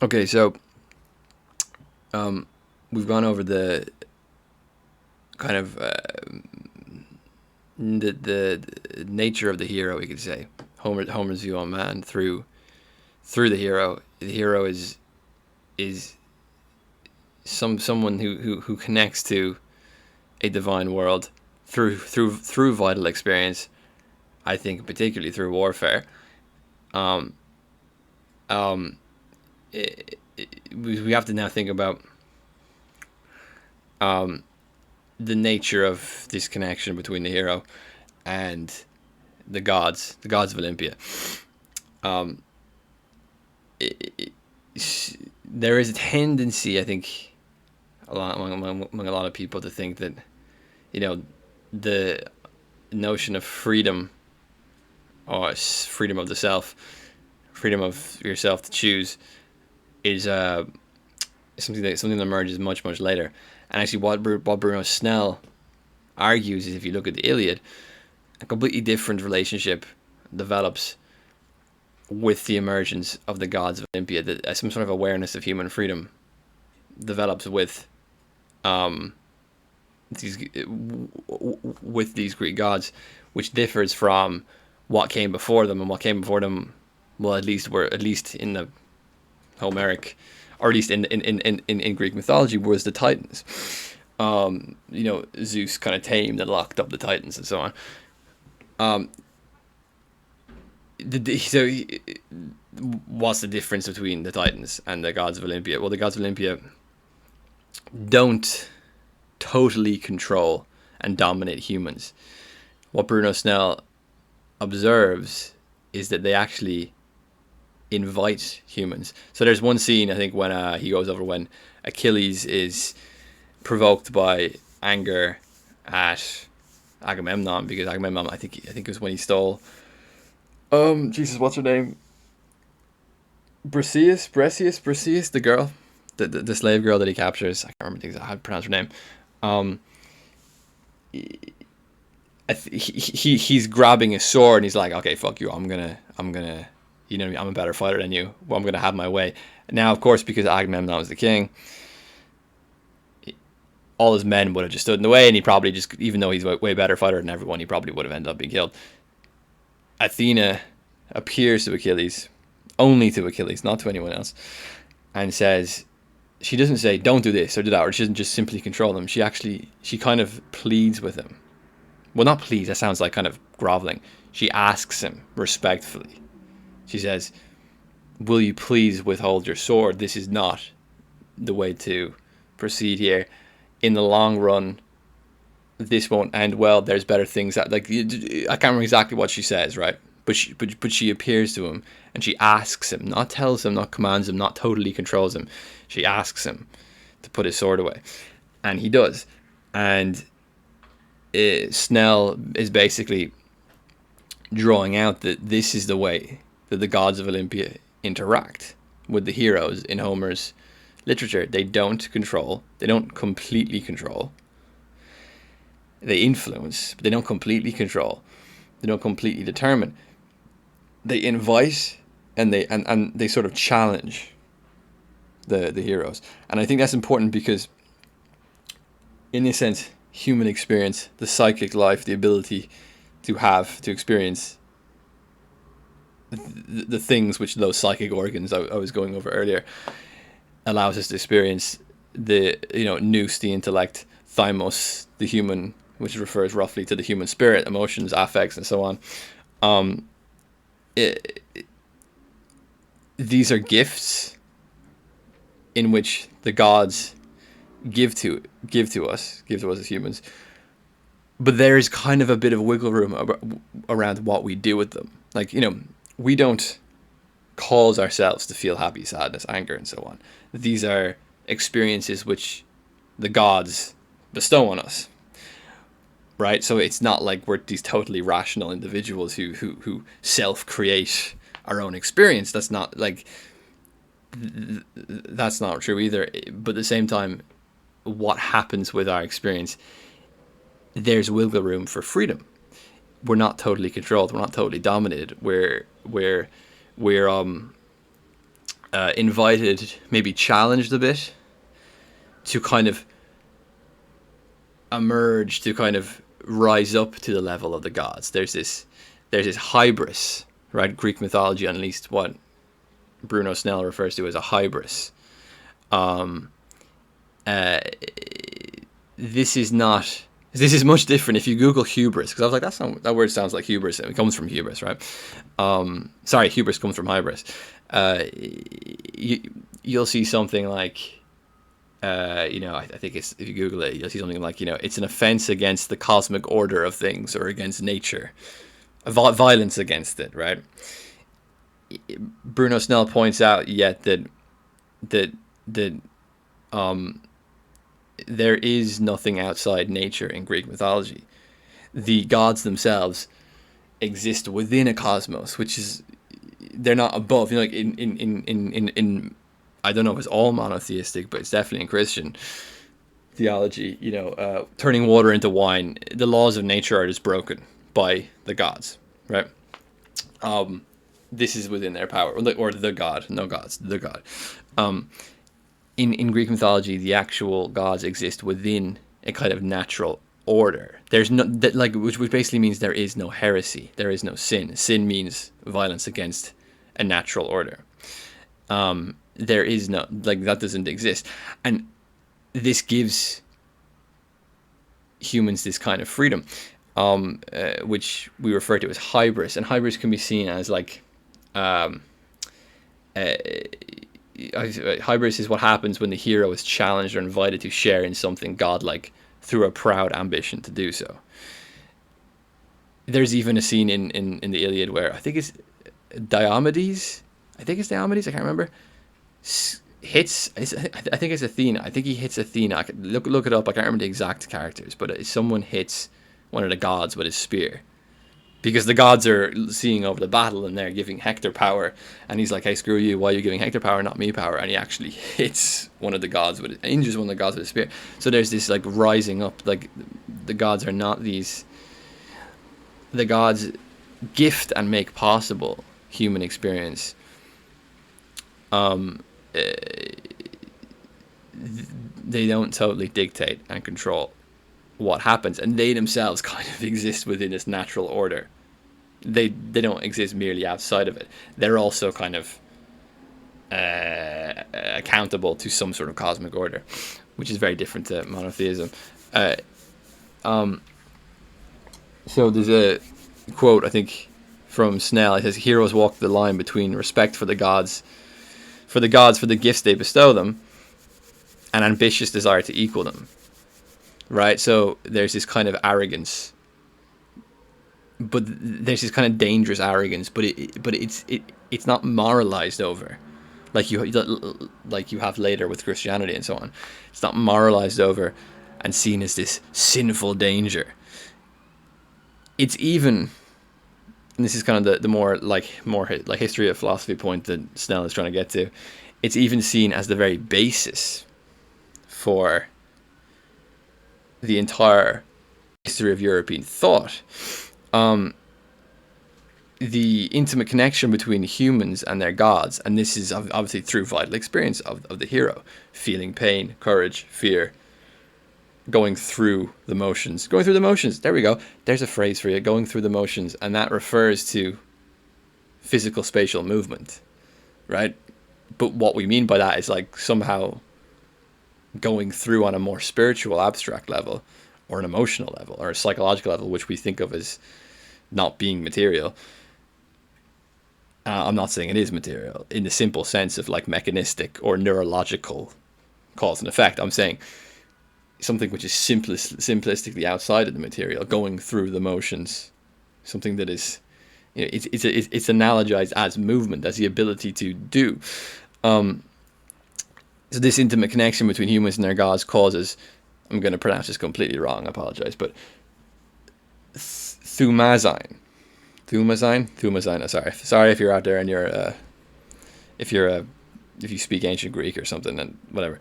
Okay, so um, we've gone over the kind of the nature of the hero, we could say. Homer's view on man through the hero. The hero is someone who connects to a divine world through vital experience. I think particularly through warfare. Um, um, we have to now think about um, the nature of this connection between the hero and the gods of Olympia. Um, it, it, there is a tendency, I think, among a lot of people to think that the notion of freedom or freedom of the self, freedom of yourself to choose, is something that emerges much later. And actually, what Bruno Snell argues is, if you look at the Iliad, a completely different relationship develops with the emergence of the gods of Olympia. That some sort of awareness of human freedom develops um, these with these Greek gods, which differs from what came before them. And what came before them, well, at least in the Homeric, or at least in Greek mythology, was the Titans. Zeus kind of tamed and locked up the Titans and so on. Um, so, what's the difference between the Titans and the gods of Olympia? Well, the gods of Olympia don't totally control and dominate humans. What Bruno Snell observes is that they actually invite humans. So there's one scene, I think, when he goes over when Achilles is provoked by anger at Agamemnon, because Agamemnon, I think it was when he stole Jesus, what's her name? Briseis, the girl, the slave girl that he captures. I can't remember how to pronounce her name. Um, he's grabbing his sword and he's like, okay, fuck you, I'm gonna, I'm a better fighter than you. Well, I'm gonna have my way. Now, of course, because Agamemnon was the king, all his men would have just stood in the way, and he probably just, even though he's a way better fighter than everyone, he probably would have ended up being killed. Athena appears to Achilles, only to Achilles, not to anyone else, and says, she doesn't say don't do this or do that, or she doesn't just simply control him. She kind of pleads with him. Well, not pleads, that sounds like kind of groveling. She asks him respectfully. She says, will you please withhold your sword? This is not the way to proceed here. In the long run, this won't end well. There's better things that, like, I can't remember exactly what she says, right? But she appears to him and she asks him, not tells him, not commands him, not totally controls him. She asks him to put his sword away, and he does. And Snell is basically drawing out that this is the way that the gods of Olympia interact with the heroes in Homer's literature. They don't control, they don't completely control. They influence, but they don't completely control. They don't completely determine. They invite, and they sort of challenge the heroes. And I think that's important because, in a sense, human experience, the psychic life, the ability to experience the things which those psychic organs I was going over earlier allows us to experience, the nous, the intellect, thymos, the human, which refers roughly to the human spirit, emotions, affects, and so on. Um, it, these are gifts in which the gods give to us as humans, but there is kind of a bit of wiggle room around what we do with them. Like, we don't cause ourselves to feel happy, sadness, anger, and so on. These are experiences which the gods bestow on us, right? So it's not like we're these totally rational individuals who self-create our own experience. That's not like that's not true either. But at the same time, what happens with our experience, there's wiggle room for freedom. We're not totally controlled. We're not totally dominated. We're invited, maybe challenged a bit, to kind of emerge, to kind of rise up to the level of the gods. There's this hybris, right? Greek mythology, at least what Bruno Snell refers to as a hybris. Um, uh, this is not. This is much different. If you Google hubris, because I was like, that word sounds like hubris. It comes from hubris, right? Sorry, hubris comes from hybris. You'll see something like, I think it's, if you Google it, you'll see something like, it's an offense against the cosmic order of things or against nature, violence against it, right? Bruno Snell points out yet that there is nothing outside nature in Greek mythology. The gods themselves exist within a cosmos, which is, they're not above. Like in I don't know if it's all monotheistic, but it's definitely in Christian theology. Turning water into wine, the laws of nature are just broken by the gods, right? This is within their power, or the god, no gods, the god. In Greek mythology, the actual gods exist within a kind of natural order. There's no that, like, which basically means there is no heresy, there is no sin. Sin means violence against a natural order. There is no, like, that doesn't exist, and this gives humans this kind of freedom, which we refer to as hybris, and hybris can be seen as like. Hybris is what happens when the hero is challenged or invited to share in something godlike through a proud ambition to do so. There's even a scene in the Iliad where I think it's Diomedes, I can't remember, hits, I think it's Athena. I think he hits Athena. Look it up. I can't remember the exact characters, but someone hits one of the gods with his spear. Because the gods are seeing over the battle and they're giving Hector power, and he's like, "Hey, screw you! Why are you giving Hector power, not me power?" And he actually hits one of the gods injures one of the gods with a spear. So there's this like rising up. Like, the gods are not these. The gods gift and make possible human experience. They don't totally dictate and control what happens, and they themselves kind of exist within this natural order. They don't exist merely outside of it. They're also kind of accountable to some sort of cosmic order, which is very different to monotheism. So there's a quote, I think, from Snell. It says, "Heroes walk the line between respect for the gods for the gifts they bestow them, and ambitious desire to equal them." Right? So there's this kind of arrogance, but there's this kind of dangerous arrogance, but it's not moralized over, like you have later with Christianity and so on. It's not moralized over and seen as this sinful danger. It's even, and this is kind of the more history of philosophy point that Snell is trying to get to. It's even seen as the very basis for the entire history of European thought. The intimate connection between humans and their gods, and this is obviously through vital experience of the hero, feeling pain, courage, fear, going through the motions. There we go. There's a phrase for you, going through the motions, and that refers to physical spatial movement, right? But what we mean by that is like somehow going through on a more spiritual, abstract level, or an emotional level, or a psychological level, which we think of as not being material. I'm not saying it is material in the simple sense of like mechanistic or neurological cause and effect. I'm saying something which is simplistically outside of the material, going through the motions, something that is, it's analogized as movement, as the ability to do. So this intimate connection between humans and their gods causes, I'm going to pronounce this completely wrong, I apologize, but Thumazine. Sorry if you're out there and you're if you speak ancient Greek or something, and whatever.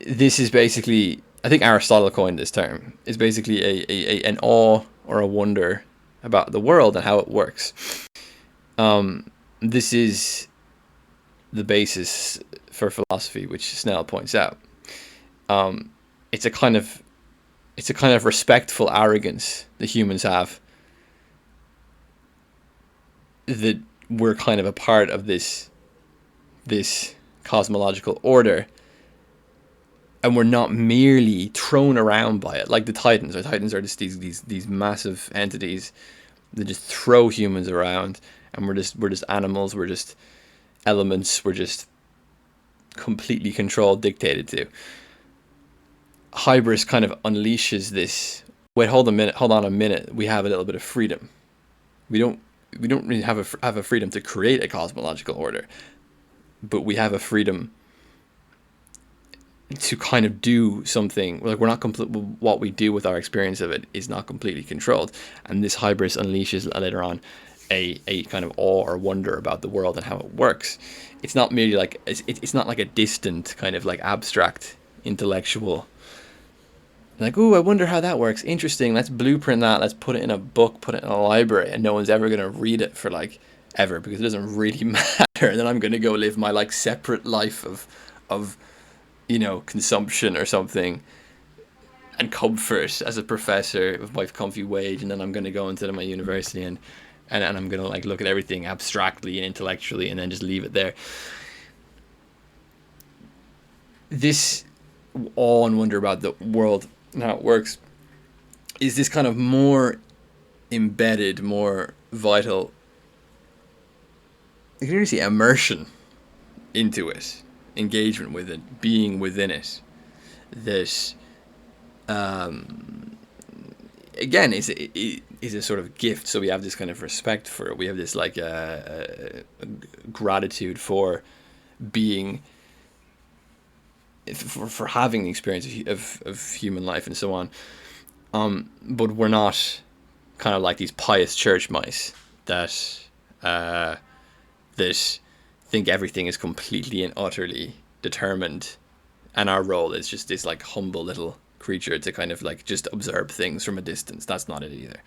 This is basically, I think Aristotle coined this term. It's basically an awe or a wonder about the world and how it works. This is the basis for philosophy, which Snell points out. Um, it's a kind of respectful arrogance that humans have, that we're kind of a part of this cosmological order, and we're not merely thrown around by it like the Titans. The Titans are just these massive entities that just throw humans around, and we're just animals. We're just elements. We're just completely controlled, dictated to. Hybris kind of unleashes this. Wait, hold on a minute. We have a little bit of freedom. We don't really have a freedom to create a cosmological order, but we have a freedom to kind of do something. Like, we're not complete. What we do with our experience of it is not completely controlled, and this hybris unleashes later on a kind of awe or wonder about the world and how it works. It's not merely like it's not like a distant kind of like abstract intellectual. Like, oh, I wonder how that works. Interesting. Let's blueprint that. Let's put it in a book. Put it in a library, and no one's ever gonna read it for like ever, because it doesn't really matter. And then I'm gonna go live my like separate life of consumption or something, and comfort as a professor with my comfy wage, and then I'm gonna go into my university and I'm gonna like look at everything abstractly and intellectually, and then just leave it there. This awe and wonder about the world and how it works is this kind of more embedded, more vital, you can really see immersion into it, engagement with it, being within it, that again is a sort of gift. So we have this kind of respect for it. We have this like gratitude for being, for having the experience of human life and so on. But we're not kind of like these pious church mice that that think everything is completely and utterly determined, and our role is just this like humble little creature to kind of like just observe things from a distance. That's not it either.